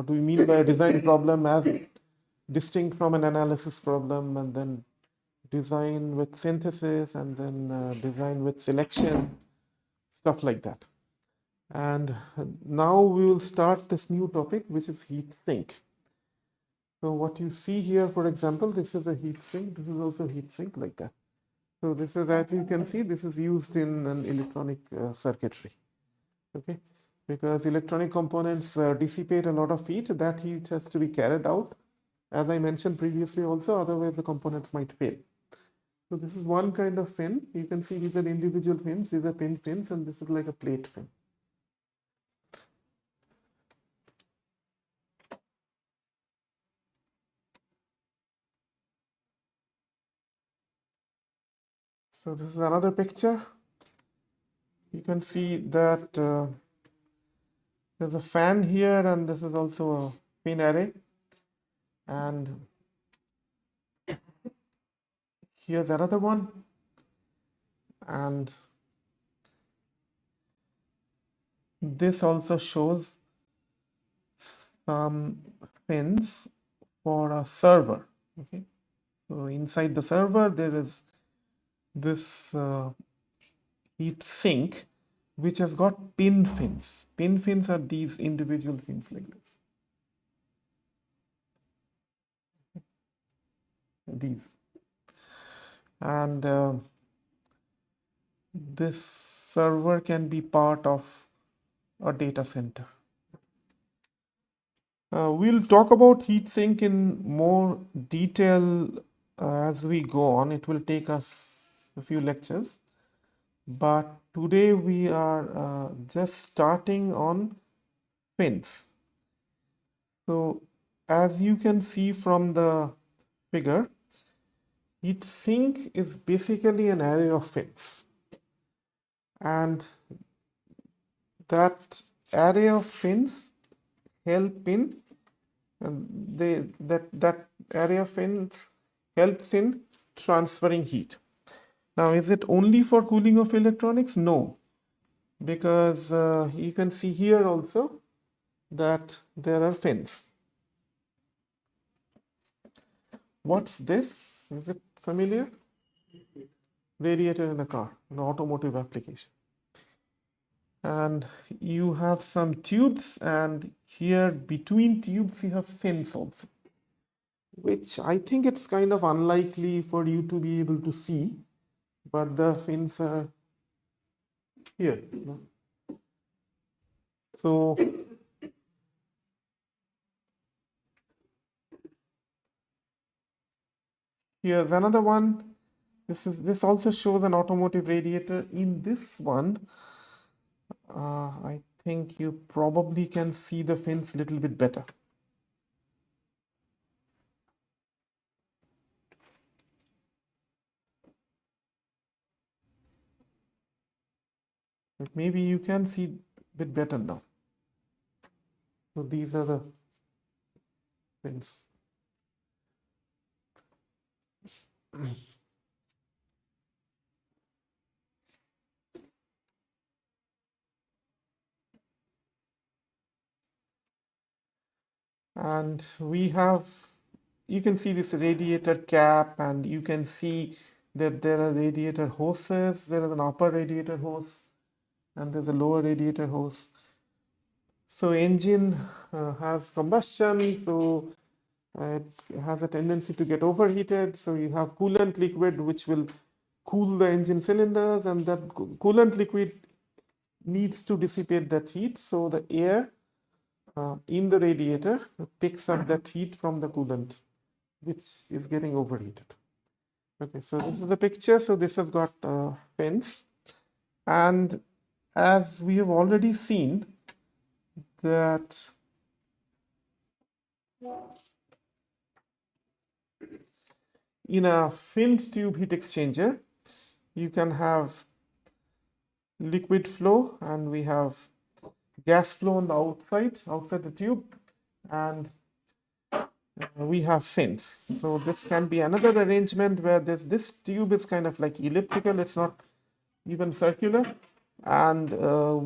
what do we mean by a design problem as distinct from an analysis problem, and then design with synthesis, and then design with selection, stuff like that. And now we will start this new topic, which is heat sink. So what you see here, for example, this is a heat sink. This is also heat sink like that. So this is, as you can see, this is used in an electronic circuitry. Okay, because electronic components dissipate a lot of heat. That heat has to be carried out, as I mentioned previously also, otherwise the components might fail. So this is one kind of fin. You can see these are individual fins, these are pin fins, and this is like a plate fin. So this is another picture. You can see that there's a fan here, and this is also a fin array. And here's another one. And this also shows some fins for a server. Okay, so inside the server there is this heat sink which has got pin fins. Pin fins are these individual fins like this. These. And this server can be part of a data center. We'll talk about heat sink in more detail as we go on. It will take us a few lectures. But today we are just starting on fins. So as you can see from the figure, heat sink is basically an array of fins. And that array of fins help in that array of fins helps in transferring heat. Now, is it only for cooling of electronics? No, because you can see here also that there are fins. What's this? Is it familiar? Radiator in a car, an automotive application. And you have some tubes, and here between tubes you have fins also, which I think it's kind of unlikely for you to be able to see, but the fins are here. So here's another one. This also shows an automotive radiator. In this one, I think you probably can see the fins a little bit better. But maybe you can see a bit better now. So these are the fins. And we have, you can see this radiator cap, and you can see that there are radiator hoses. There is an upper radiator hose and there's a lower radiator hose. So engine has combustion, so it has a tendency to get overheated. So you have coolant liquid which will cool the engine cylinders, and that coolant liquid needs to dissipate that heat. So the air in the radiator picks up that heat from the coolant, which is getting overheated. Okay, so this is the picture. So this has got fins, and as we have already seen that in a finned tube heat exchanger, you can have liquid flow, and we have gas flow on the outside the tube, and we have fins. So this can be another arrangement where this tube is kind of like elliptical, it's not even circular, and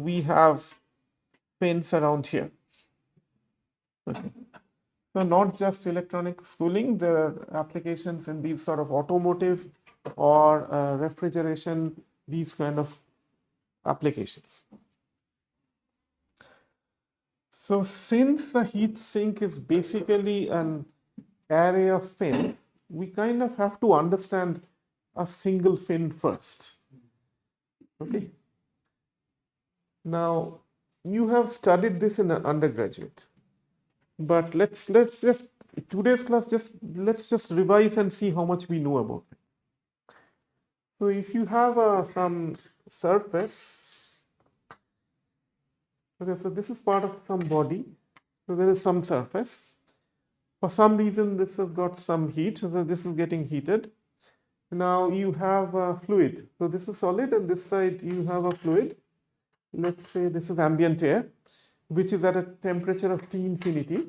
we have fins around here. Okay. So not just electronics cooling, there are applications in these sort of automotive or refrigeration, these kind of applications. So since the heat sink is basically an array of fins, we kind of have to understand a single fin first. Okay. Now you have studied this in an undergraduate, but let's just today's class let's just revise and see how much we know about it. So if you have some surface, okay, so this is part of some body, so there is some surface. For some reason, this has got some heat, so this is getting heated. Now you have a fluid. So this is solid, and this side you have a fluid. Let's say this is ambient air, which is at a temperature of T infinity.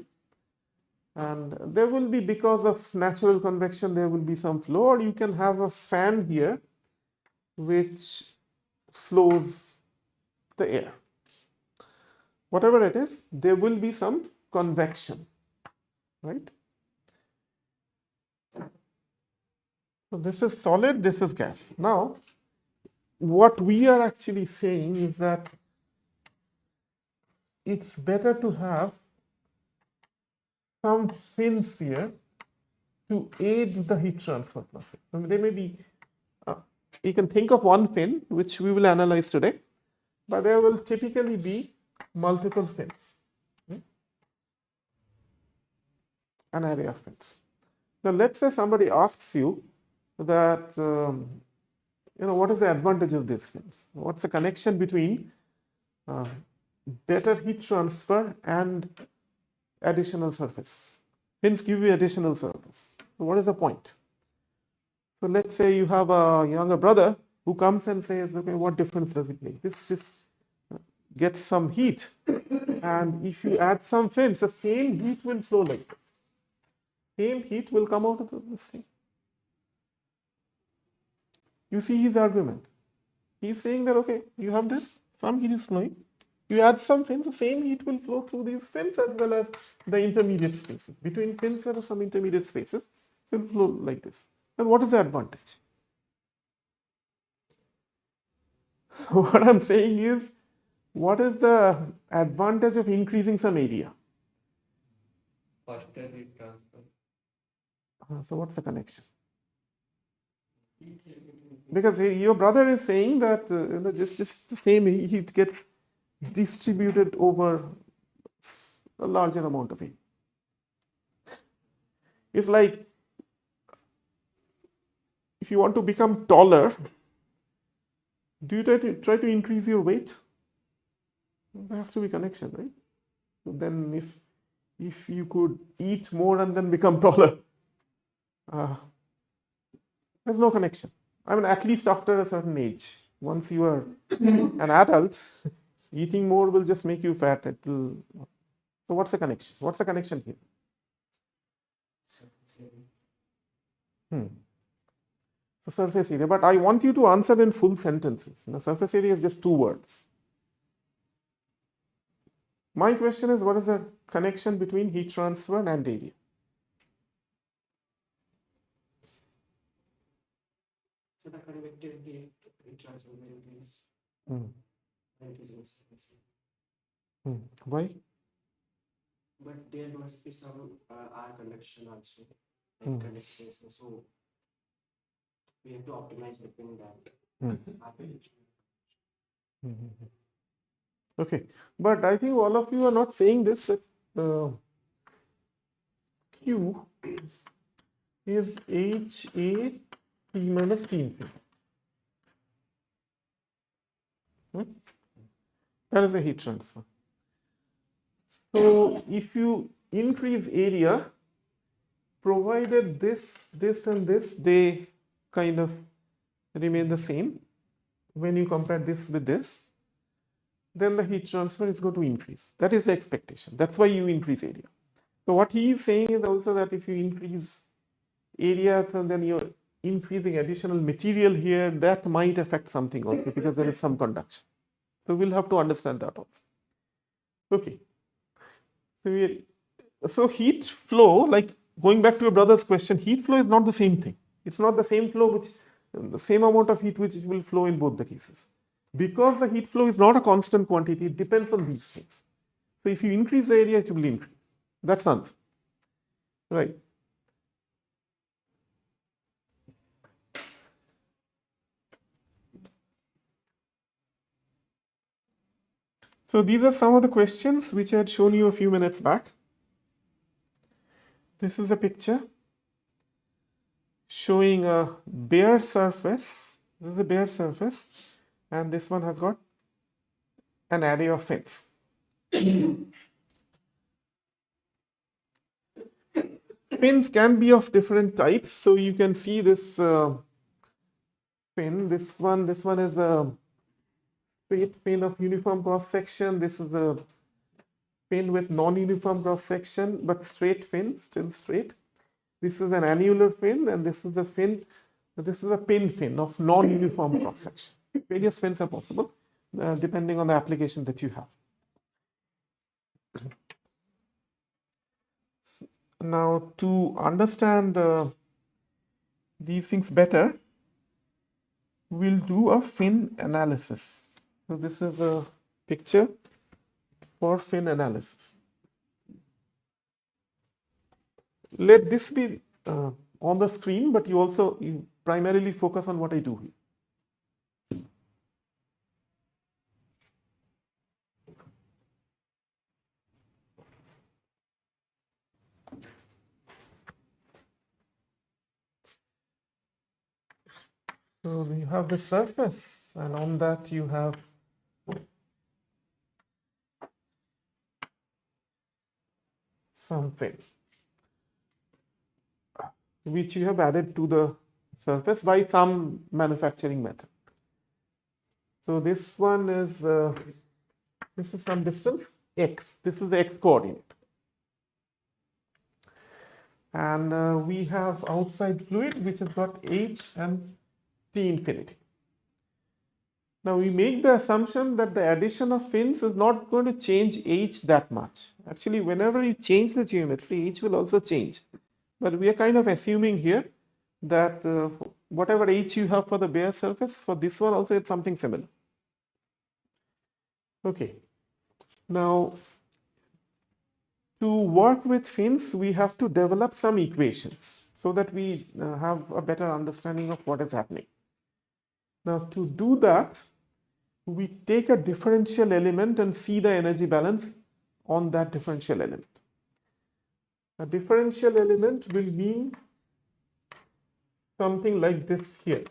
And there will be, because of natural convection, there will be some flow, or you can have a fan here which flows the air. Whatever it is, there will be some convection, right? So this is solid, this is gas. Now, what we are actually saying is that it's better to have some fins here to aid the heat transfer process. I mean, they may be, you can think of one fin, which we will analyze today, but there will typically be multiple fins, an array of fins. Now, let's say somebody asks you that, what is the advantage of these fins? What's the connection between better heat transfer and additional surface? Fins give you additional surface. So what is the point? So let's say you have a younger brother who comes and says, okay, what difference does it make? This gets some heat, and if you add some fins, the same heat will flow like this. Same heat will come out of this thing. You see his argument. He's saying that, okay, you have this, some heat is flowing. You add some fins, the same heat will flow through these fins as well as the intermediate spaces. Between fins there are some intermediate spaces, so it will flow like this. And what is the advantage? So what I'm saying is, what is the advantage of increasing some area? Faster heat transfer. So what's the connection? Because your brother is saying that just the same heat gets distributed over a larger amount of heat. It's like if you want to become taller, do you try to increase your weight? There has to be connection, right? So then if you could eat more and then become taller, there's no connection. I mean, at least after a certain age. Once you are an adult, eating more will just make you fat. So what's the connection? What's the connection here? So surface area, but I want you to answer in full sentences. Surface area is just 2 words. My question is, what is the connection between heat transfer and area? So the conductivity heat transfer will increase. Why? But there must be some R conduction also, like conductors. So we have to optimize between that. Okay, but I think all of you are not saying this, that Q is HA T minus T infinity. That is a heat transfer. So if you increase area, provided this and this, they kind of remain the same when you compare this with this, then the heat transfer is going to increase. That is the expectation. That's why you increase area. So what he is saying is also that if you increase area, and then you're increasing additional material here, that might affect something also because there is some conduction. So we'll have to understand that also. Okay. So So heat flow, like going back to your brother's question, heat flow is not the same thing. It's not the same flow which the same amount of heat which will flow in both the cases. Because the heat flow is not a constant quantity, it depends on these things. So if you increase the area, it will increase. That's the answer. Right. So these are some of the questions which I had shown you a few minutes back. This is a picture showing a bare surface. This is a bare surface, and this one has got an array of fins. Fins can be of different types. So you can see this fin. This one is a straight fin of uniform cross section. This is a fin with non-uniform cross section, but straight fin, still straight. This is an annular fin, and this is a fin. This is a pin fin of non-uniform cross section. Various fins are possible depending on the application that you have. Now, to understand these things better, we'll do a fin analysis. So this is a picture for fin analysis. Let this be on the screen, but you primarily focus on what I do here. So you have the surface, and on that you have something which you have added to the surface by some manufacturing method. So this one is this is some distance x. This is the x coordinate, and we have outside fluid which has got h and t infinity. Now we make the assumption that the addition of fins is not going to change h that much. Actually, whenever you change the geometry, h will also change. But we are kind of assuming here that whatever h you have for the bare surface, for this one also it's something similar. Okay. Now, to work with fins, we have to develop some equations so that we have a better understanding of what is happening. Now, to do that, we take a differential element and see the energy balance on that differential element. A differential element will mean something like this here.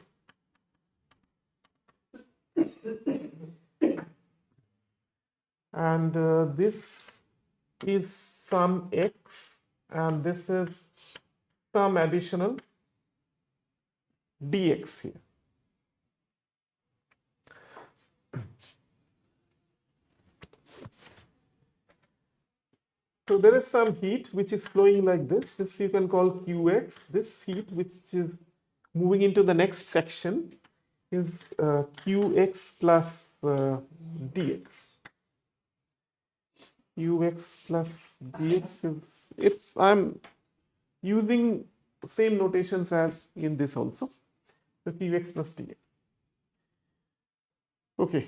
And this is some x, and this is some additional dx here. So there is some heat which is flowing like this. This you can call Qx. This heat which is moving into the next section is Qx plus dx. Ux plus dx is, I'm using same notations as in this also. So Qx plus dx. Okay.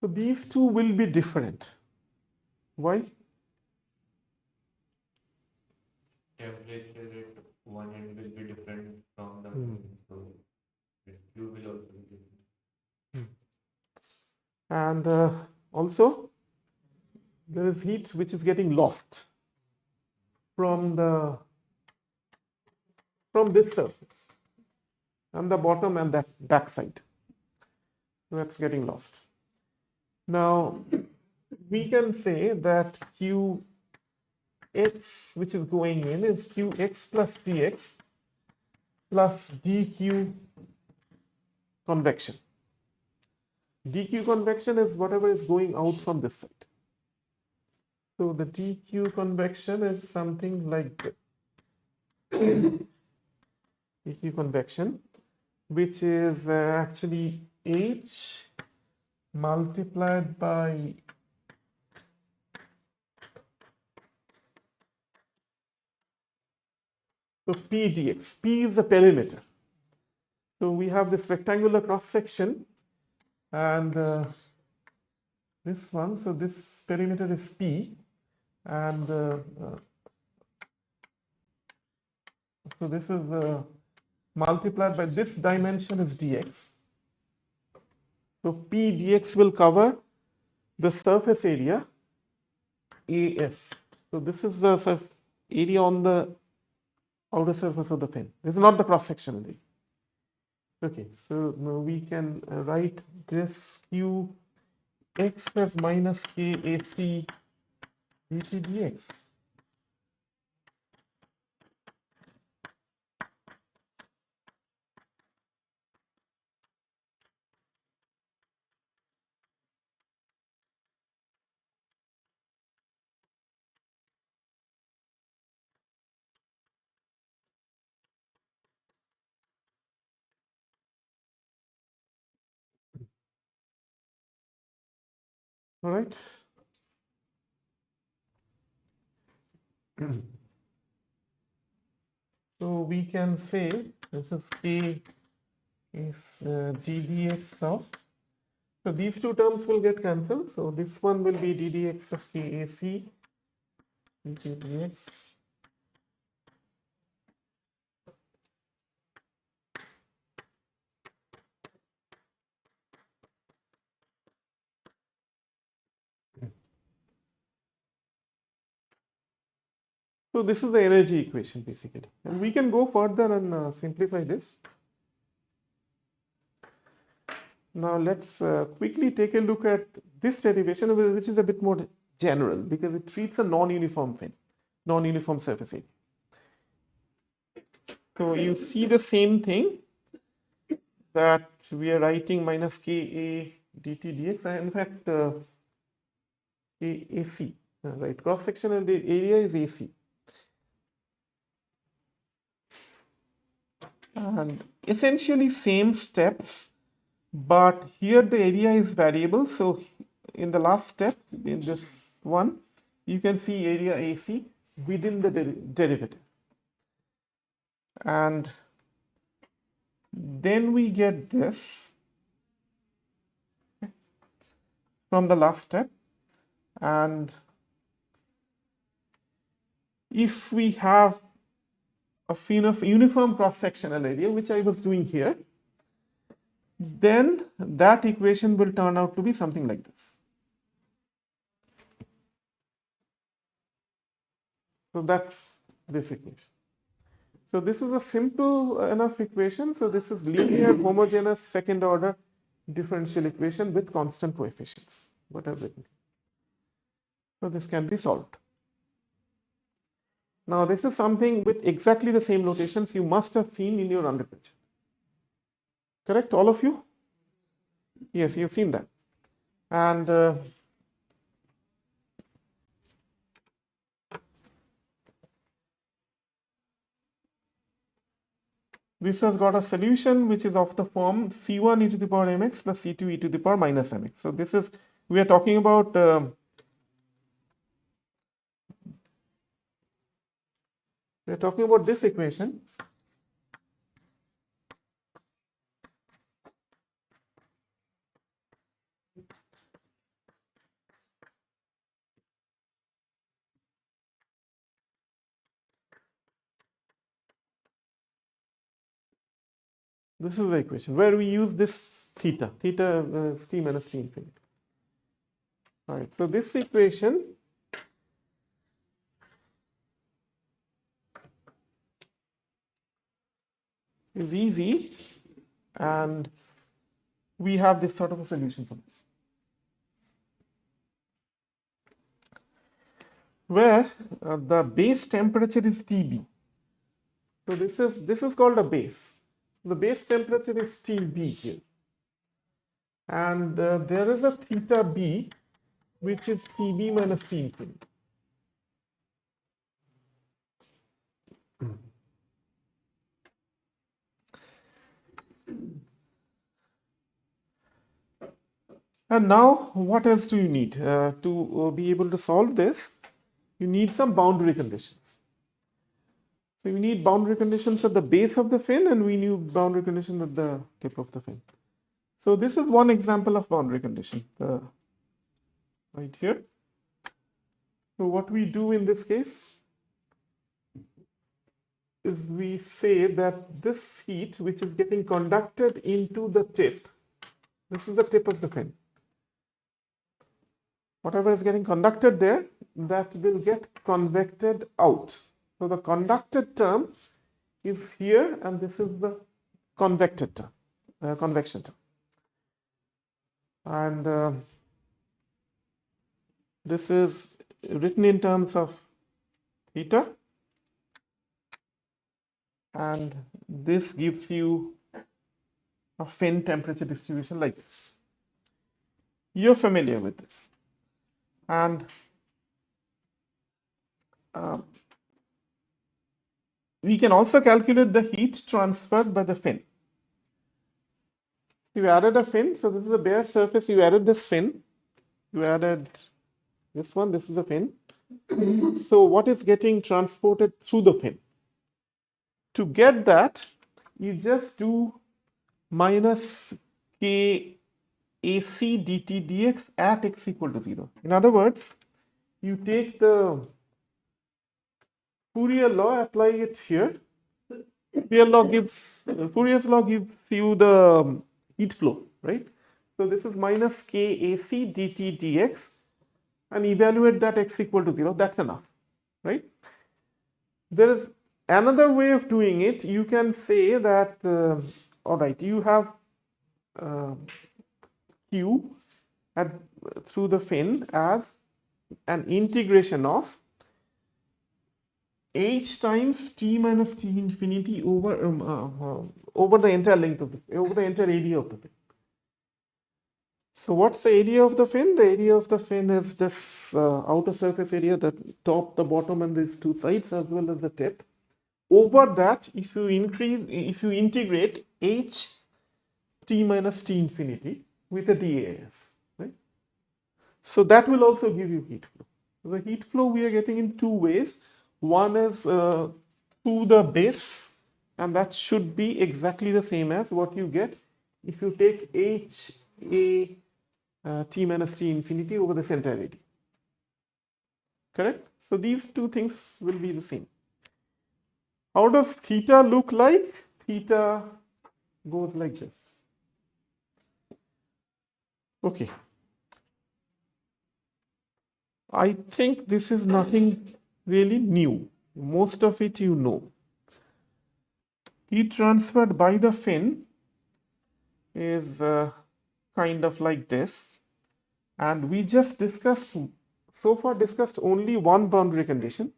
So these two will be different. Why? Temperature at one end will be different from the so Q will also be different. And also there is heat which is getting lost from this surface and the bottom and that back side. So that's getting lost. Now we can say that Qx which is going in is Qx plus dx plus dq convection. dq convection is whatever is going out from this side. So the dq convection is something like this. dq convection, which is actually h multiplied by So P dx, P is the perimeter. So we have this rectangular cross section and this one, so this perimeter is P and so this is multiplied by this dimension is dx. So P dx will cover the surface area AS. So this is the area on the outer surface of the fin. This is not the cross sectional area. Okay, so now we can write this Q x as minus KAC dt dx. All right. So we can say this is K is ddx of, so these two terms will get cancelled. So this one will be ddx of KAC ddx. So this is the energy equation basically. And we can go further and simplify this. Now let's quickly take a look at this derivation, which is a bit more general because it treats a non-uniform fin, non-uniform surface area. So you see the same thing that we are writing minus Ka dt dx, and in fact AC, right? Cross sectional area is AC. And essentially same steps, but here the area is variable. So in the last step, in this one, you can see area AC within the derivative. And then we get this from the last step. And if we have a fin of uniform cross-sectional area, which I was doing here, then that equation will turn out to be something like this. So that's this equation. So this is a simple enough equation. So this is linear homogeneous second order differential equation with constant coefficients. What I've written. So this can be solved. Now this is something with exactly the same notations you must have seen in your undergraduate. Correct, all of you? Yes, you've seen that. And this has got a solution which is of the form C1 e to the power mx plus C2 e to the power minus mx. So this is, we are talking about this equation. This is the equation where we use this theta steam and a steam fin. All right, so this equation is easy, and we have this sort of a solution for this, where the base temperature is Tb. So this is called a base. The base temperature is Tb here, and there is a theta b, which is Tb minus T infinity. And now, what else do you need to be able to solve this? You need some boundary conditions. So we need boundary conditions at the base of the fin, and we need boundary condition at the tip of the fin. So this is one example of boundary condition, right here. So what we do in this case is we say that this heat, which is getting conducted into the tip, this is the tip of the fin. Whatever is getting conducted there, that will get convected out. So the conducted term is here, and this is the convected term, convection term. And this is written in terms of theta, and this gives you a fin temperature distribution like this. You're familiar with this. And we can also calculate the heat transferred by the fin. You added a fin, so this is a bare surface, you added this fin, you added this one, this is a fin. So what is getting transported through the fin? To get that, you just do minus k AC dt dx at x equal to 0. In other words, you take the Fourier law, apply it here. Fourier's law gives you the heat flow, right? So this is minus k AC dt dx, and evaluate that x equal to 0. That's enough, right? There is another way of doing it. You can say that, all right, you have Q through the fin as an integration of h times t minus t infinity over the entire length of over the entire area of the fin. So what's the area of the fin? The area of the fin is this outer surface area, the top, the bottom, and these two sides, as well as the tip. Over that, if you integrate h t minus t infinity with a DAS, right? So that will also give you heat flow. The heat flow we are getting in two ways. One is through the base, and that should be exactly the same as what you get if you take h a t minus t infinity over this entire area. Correct? So these two things will be the same. How does theta look like? Theta goes like this. Okay. I think this is nothing really new. Most of it you know. Heat transferred by the fin is kind of like this. And we just discussed, so far discussed only one boundary condition,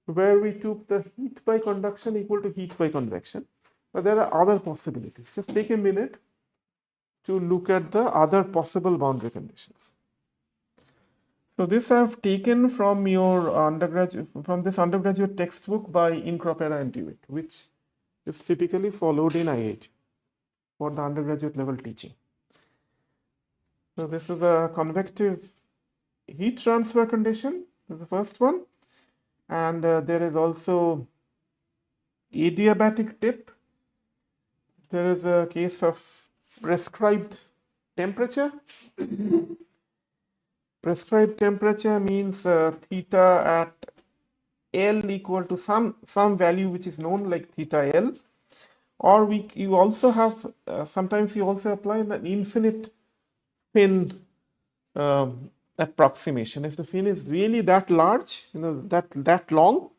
where we took the heat by conduction equal to heat by convection. But there are other possibilities. Just take a minute to look at the other possible boundary conditions. So this I have taken from your this undergraduate textbook by Incropera and Dewitt, which is typically followed in IIT for the undergraduate level teaching. So this is a convective heat transfer condition, the first one, and there is also adiabatic tip. There is a case of prescribed temperature. Prescribed temperature means theta at L equal to some value which is known like theta L, or you also have sometimes you also apply an infinite fin approximation. If the fin is really that large, that long,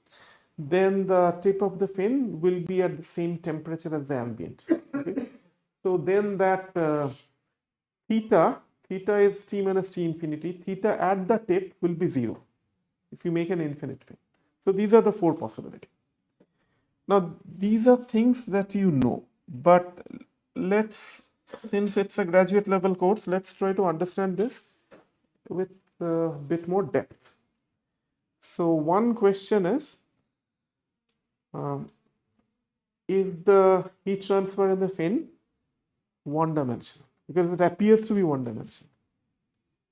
then the tip of the fin will be at the same temperature as the ambient. Okay? So then that theta is t minus t infinity. Theta at the tip will be 0 if you make an infinite fin. So these are the four possibilities. Now these are things that you know, but since it's a graduate level course, let's try to understand this with a bit more depth. So one question is the heat transfer in the fin one dimensional? Because it appears to be one dimensional.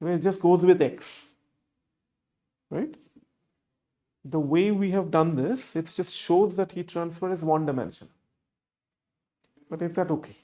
It just goes with x, right? the way we have done this, it just shows that heat transfer is one dimensional. But is that okay?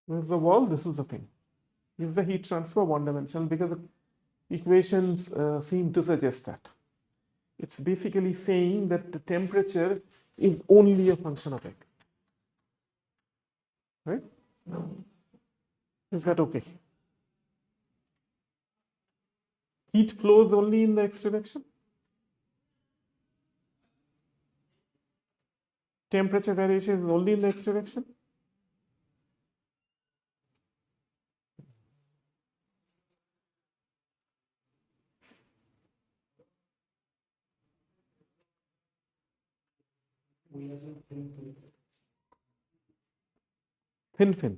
This is the wall, this is the thing. Is the heat transfer one dimensional? Because the equations seem to suggest that. It's basically saying that the temperature is only a function of x. Right? Is that okay? Heat flows only in the x direction? Temperature variation is only in the x direction? We have a Thin fin.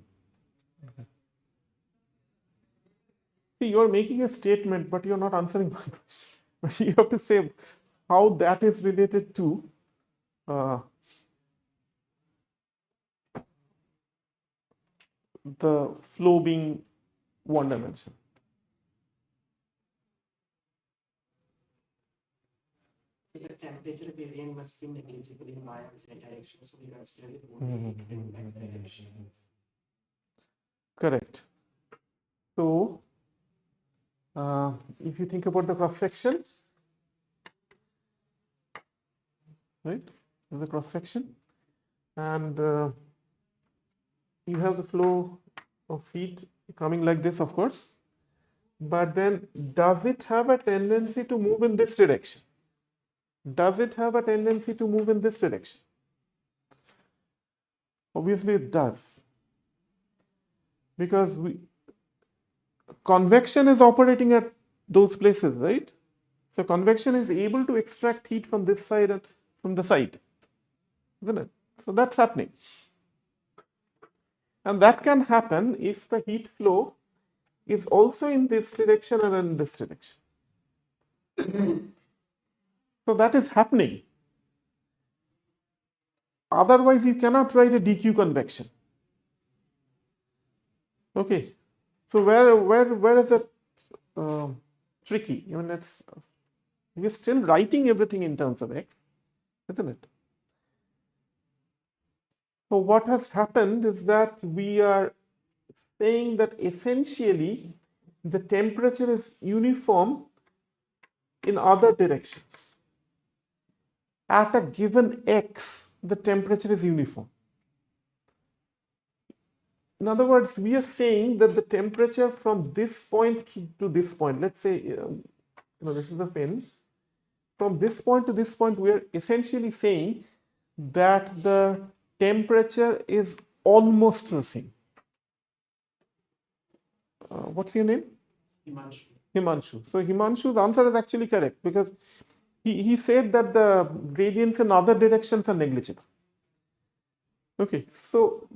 See, you're making a statement, but you're not answering my question. But you have to say how that is related to the flow being one dimension. So the temperature gradient must be negligible in y and z direction, so we consider it only in x direction. Correct. So, if you think about the cross section, right? The cross section, and you have the flow of heat coming like this, of course. But then, does it have a tendency to move in this direction? Does it have a tendency to move in this direction? Obviously, it does. Because convection is operating at those places, right? So convection is able to extract heat from this side and from the side, isn't it? So that's happening. And that can happen if the heat flow is also in this direction and in this direction. So that is happening. Otherwise, you cannot write a dq convection. Okay. So where is it tricky? I mean, we're still writing everything in terms of x, isn't it? So what has happened is that we are saying that essentially the temperature is uniform in other directions. At a given x, the temperature is uniform. In other words, we are saying that the temperature from this point to this point, let's say, this is the fin. From this point to this point, we are essentially saying that the temperature is almost the same. What's your name? Himanshu. Himanshu. So Himanshu's answer is actually correct because he said that the gradients in other directions are negligible. Okay, so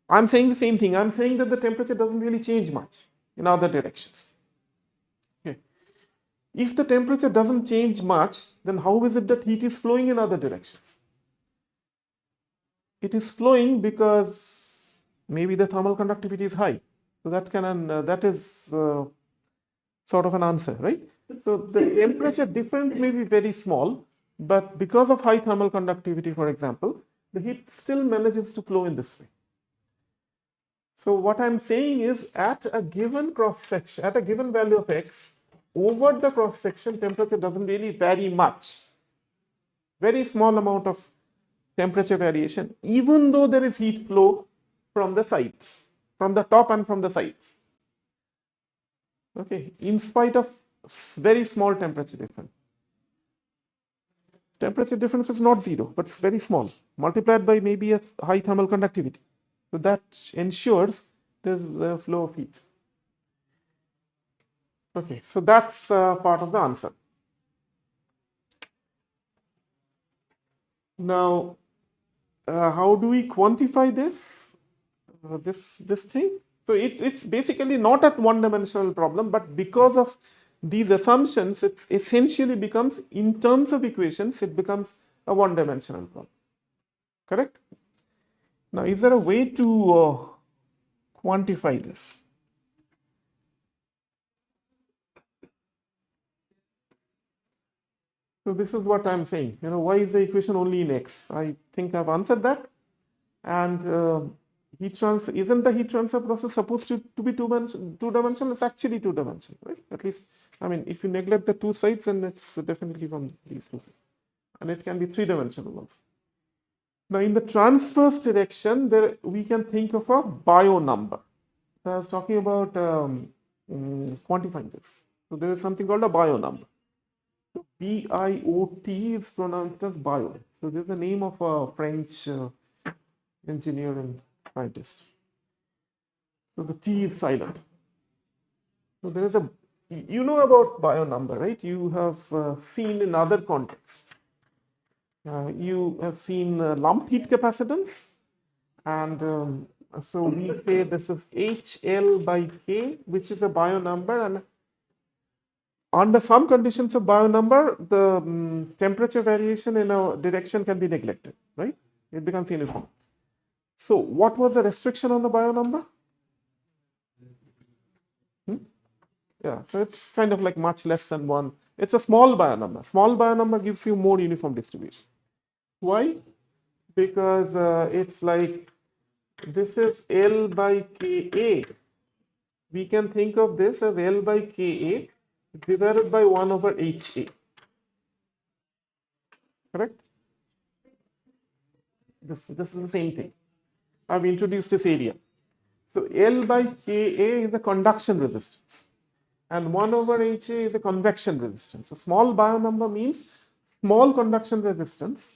I'm saying the same thing. I'm saying that the temperature doesn't really change much in other directions. Okay. If the temperature doesn't change much, then how is it that heat is flowing in other directions? It is flowing because maybe the thermal conductivity is high. So that is sort of an answer, right? So the temperature difference may be very small, but because of high thermal conductivity, for example, the heat still manages to flow in this way. So what I'm saying is at a given cross section, at a given value of x, over the cross section, temperature doesn't really vary much. Very small amount of temperature variation, even though there is heat flow from the sides, from the top and from the sides. Okay, in spite of very small temperature difference. temperature difference is not 0, but it's very small, multiplied by maybe a high thermal conductivity. So that ensures there's a flow of heat. Okay, so that's part of the answer. Now, how do we quantify this? This thing? So it's basically not a one-dimensional problem, but because of these assumptions, it essentially becomes, in terms of equations, it becomes a one-dimensional problem. Correct? Now, is there a way to quantify this? So this is what I'm saying. Why is the equation only in X? I think I've answered that. And heat transfer, isn't the heat transfer process supposed to be two-dimensional? It's actually two-dimensional, right? At least, I mean, if you neglect the two sides, then it's definitely from these two sides. And it can be three-dimensional also. Now, in the transverse direction, we can think of a bio number. So I was talking about quantifying this. So there is something called a bio number. So BIOT is pronounced as bio. So this is the name of a French engineer and scientist. So the T is silent. So there is about bio number, right? You have seen in other contexts. You have seen lump heat capacitance, and so we say this is HL by K, which is a bio number, and under some conditions of bio number, the temperature variation in a direction can be neglected, right? It becomes uniform. So what was the restriction on the bio number? Yeah, so it's kind of like much less than 1. It's a small bio number. Small bio number gives you more uniform distribution. Why? Because it's like this is L by Ka. We can think of this as L by Ka divided by 1 over Ha. Correct? This is the same thing. I've introduced this area. So L by Ka is the conduction resistance, and 1 over Ha is a convection resistance. A small bio number means small conduction resistance,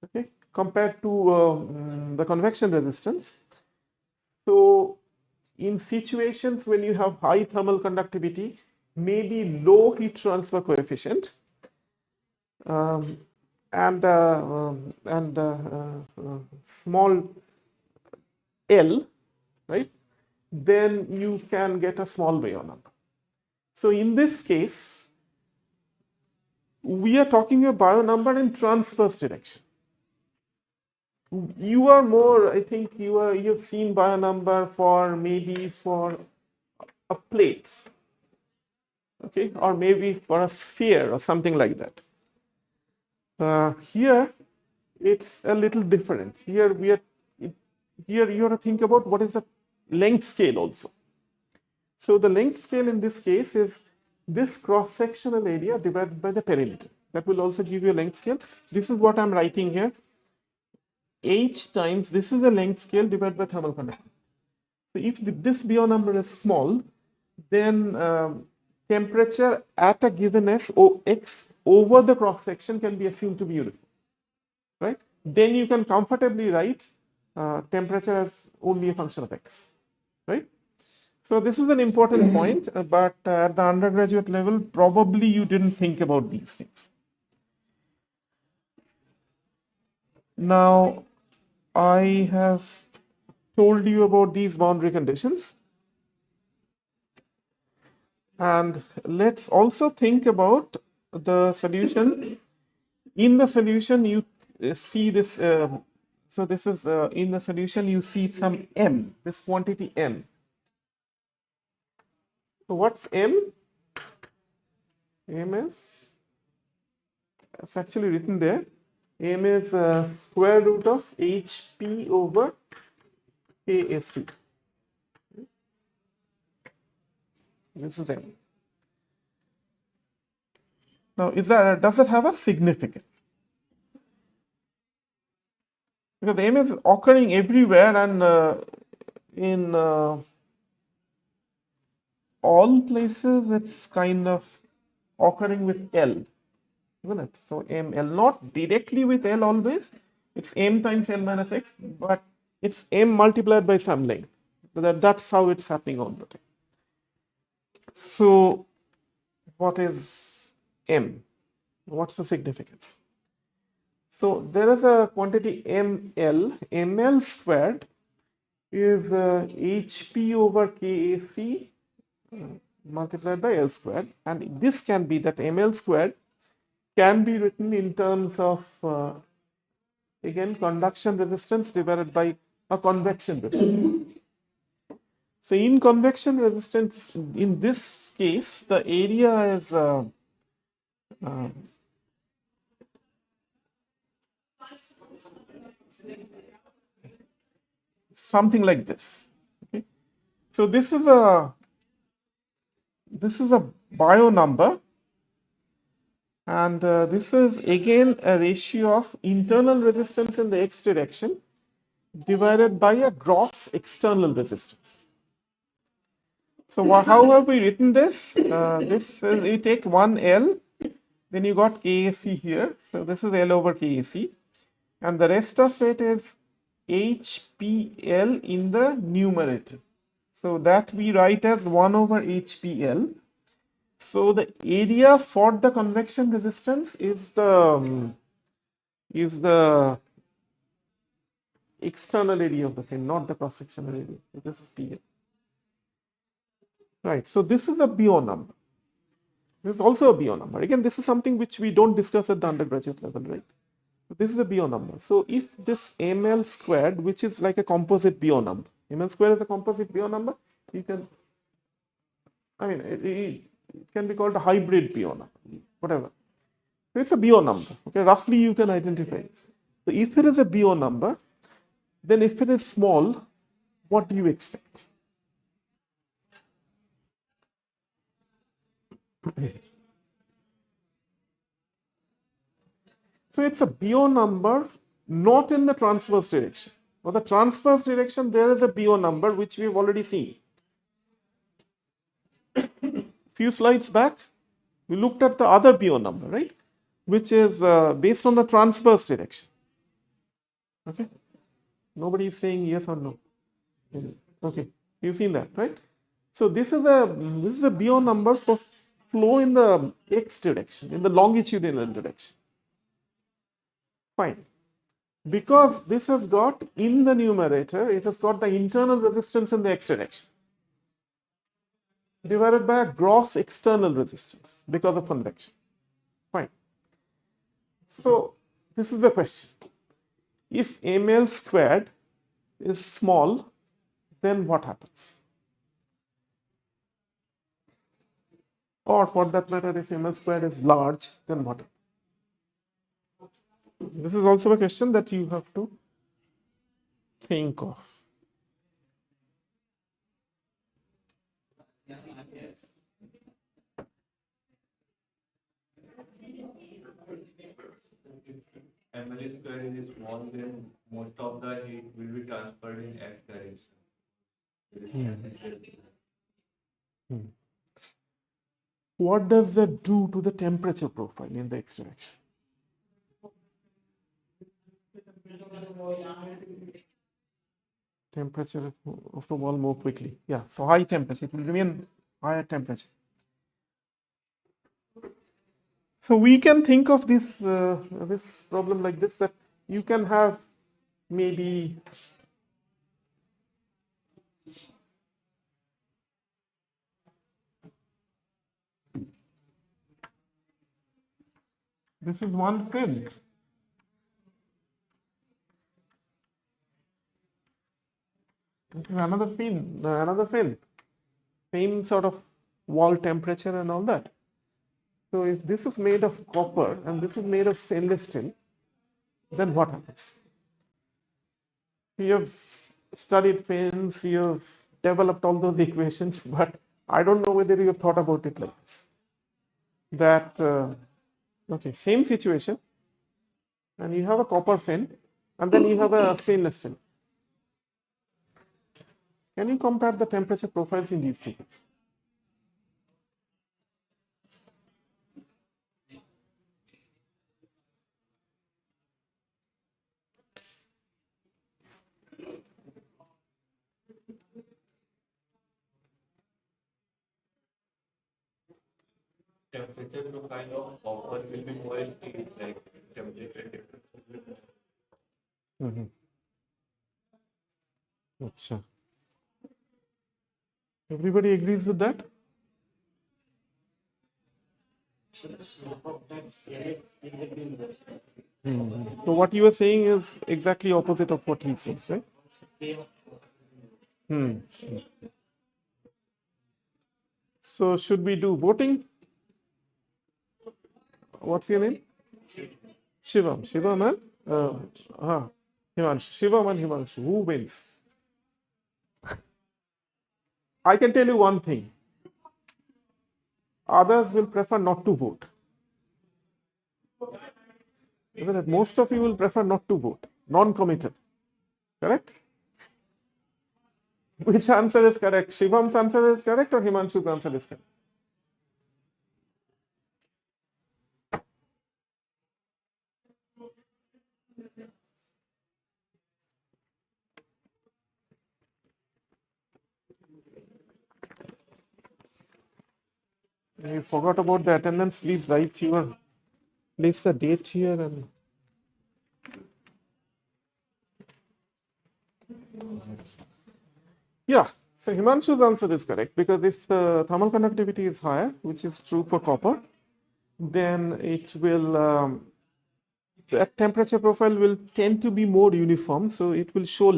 okay, compared to the convection resistance. So in situations when you have high thermal conductivity, maybe low heat transfer coefficient, and small L, right, then you can get a small bio number. So in this case, we are talking a bio number in transverse direction. You are more, I think you've seen bio number for maybe for a plate, okay, or maybe for a sphere or something like that. Here it's a little different. Here you have to think about what is the length scale also. So the length scale in this case is this cross-sectional area divided by the perimeter. That will also give you a length scale. This is what I'm writing here. H times, this is the length scale divided by thermal conductivity. So if this bio number is small, then temperature at a given X over the cross-section can be assumed to be uniform, right? Then you can comfortably write temperature as only a function of X, right? So this is an important point, but at the undergraduate level, probably you didn't think about these things. Now, I have told you about these boundary conditions. And let's also think about the solution. In the solution, you see this. So this is in the solution, you see some M, this quantity M. So what's M? M is, it's actually written there. M is square root of Hp over Ksc. This is M. Now, does it have a significance? Because M is occurring everywhere, and in all places it's kind of occurring with L. isn't it? So ml, not directly with L always, it's m times L minus x, but it's m multiplied by some length. That's how it's happening all the time. So what is m? What's the significance? So there is a quantity ml squared is hp over kac multiplied by L squared, and this can be that ml squared can be written in terms of again conduction resistance divided by a convection resistance. So in convection resistance, in this case, the area is something like this. Okay? So this is a bio number, and this is again a ratio of internal resistance in the x direction divided by a gross external resistance. So how have we written this? This is, you take one L, then you got KAC here. So this is L over KAC, and the rest of it is HPL in the numerator. So that we write as 1 over HPL. So the area for the convection resistance is the external area of the fin, not the cross sectional area. So this is PL. Right. So this is a BO number. This is also a BO number. Again, this is something which we don't discuss at the undergraduate level, right? This is a BO number. So if this ml squared, which is like a composite BO number, ml squared is a composite BO number, you can, I mean, it can be called a hybrid BO number, whatever. So it's a BO number. Okay, roughly you can identify it. So if it is a BO number, then if it is small, what do you expect? So it's a BO number not in the transverse direction. For the transverse direction, there is a BO number which we have already seen. Few slides back, we looked at the other BO number, right? Which is based on the transverse direction. Okay? Nobody is saying yes or no. Okay, you've seen that, right? So this is a BO number for flow in the x direction, in the longitudinal direction. Fine. Because this has got in the numerator, it has got the internal resistance in the x direction divided by a gross external resistance because of convection. Fine. So this is the question. If ml squared is small, then what happens? Or for that matter, if ml squared is large, then what happens? This is also a question that you have to think of. ML square is small, then most of the heat will be transferred in x direction. What does that do to the temperature profile in the x direction? Temperature of the wall more quickly. Yeah, so high temperature, it will remain higher temperature. So we can think of this this problem like this, that you can have maybe this is one fin. This is another fin, same sort of wall temperature and all that. So if this is made of copper and this is made of stainless steel, then what happens? You have studied fins, you have developed all those equations, but I don't know whether you have thought about it like this. That, okay, same situation, and you have a copper fin, and then you have a stainless steel. Can you compare the temperature profiles in these two fins? of copper will be more steel, like temperature difference. Mhm. Acha. Everybody agrees with that? So the slope of that stainless steel will be more. So what you are saying is exactly opposite of what he says, right? So K of Hmm. So should we do voting? What's your name? Shivam. Shivam and Himanshu. Shivam and Himanshu. Who wins? I can tell you one thing. Others will prefer not to vote. Even if most of you will prefer not to vote, non-committed. Correct? Which answer is correct? Shivam's answer is correct or Himanshu's answer is correct? You forgot about the attendance. Please write your place the date here and yeah. So Himanshu's answer is correct because if the thermal conductivity is higher, which is true for copper, then it will that temperature profile will tend to be more uniform. So it will show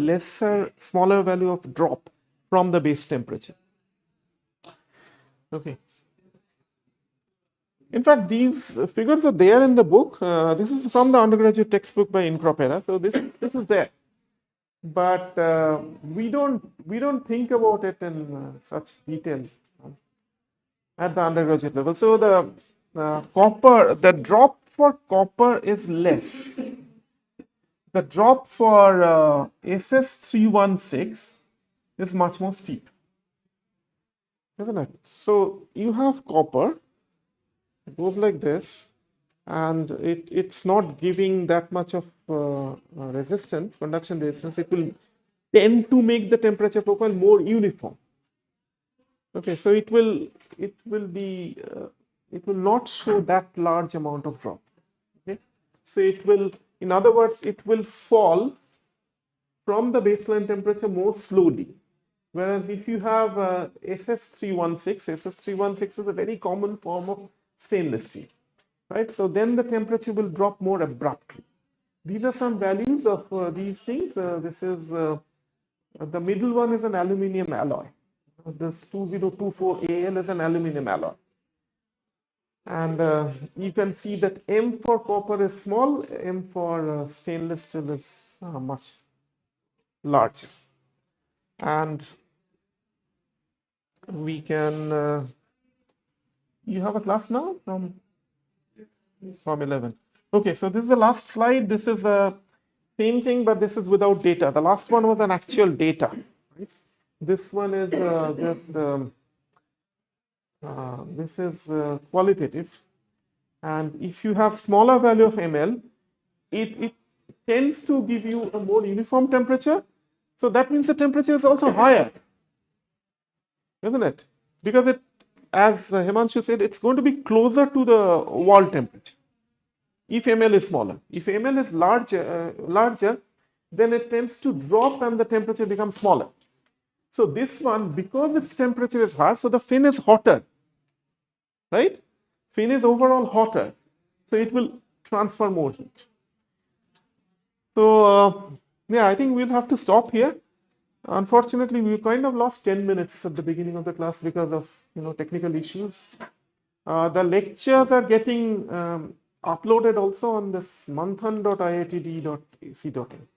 smaller value of drop from the base temperature. Okay. In fact, these figures are there in the book. This is from the undergraduate textbook by Incropera. So this is there, but we don't think about it in such detail at the undergraduate level. So the the drop for copper is less. The drop for SS316 is much more steep, isn't it? So you have copper, it goes like this, and it's not giving that much of resistance, conduction resistance. It will tend to make the temperature profile more uniform. Okay, so it will not show that large amount of drop. Okay, so it will, in other words, it will fall from the baseline temperature more slowly. Whereas if you have SS316 is a very common form of stainless steel, right? So then the temperature will drop more abruptly. These are some values of these things. This is the middle one is an aluminium alloy. This 2024Al is an aluminium alloy. And you can see that M for copper is small, M for stainless steel is much larger. And we can, you have a class now from 11. Okay, so this is the last slide. This is a same thing, but this is without data. The last one was an actual data. Right? This one is just this is qualitative, and if you have smaller value of ml, it tends to give you a more uniform temperature. So that means the temperature is also higher, isn't it? Because it, as Himanshu said, it's going to be closer to the wall temperature. If ml is smaller, if ml is larger, then it tends to drop and the temperature becomes smaller. So this one, because its temperature is higher, so the fin is hotter, right? Fin is overall hotter, so it will transfer more heat. So yeah, I think we'll have to stop here. Unfortunately, we kind of lost 10 minutes at the beginning of the class because of technical issues. The lectures are getting uploaded also on this manthan.iitd.ac.in.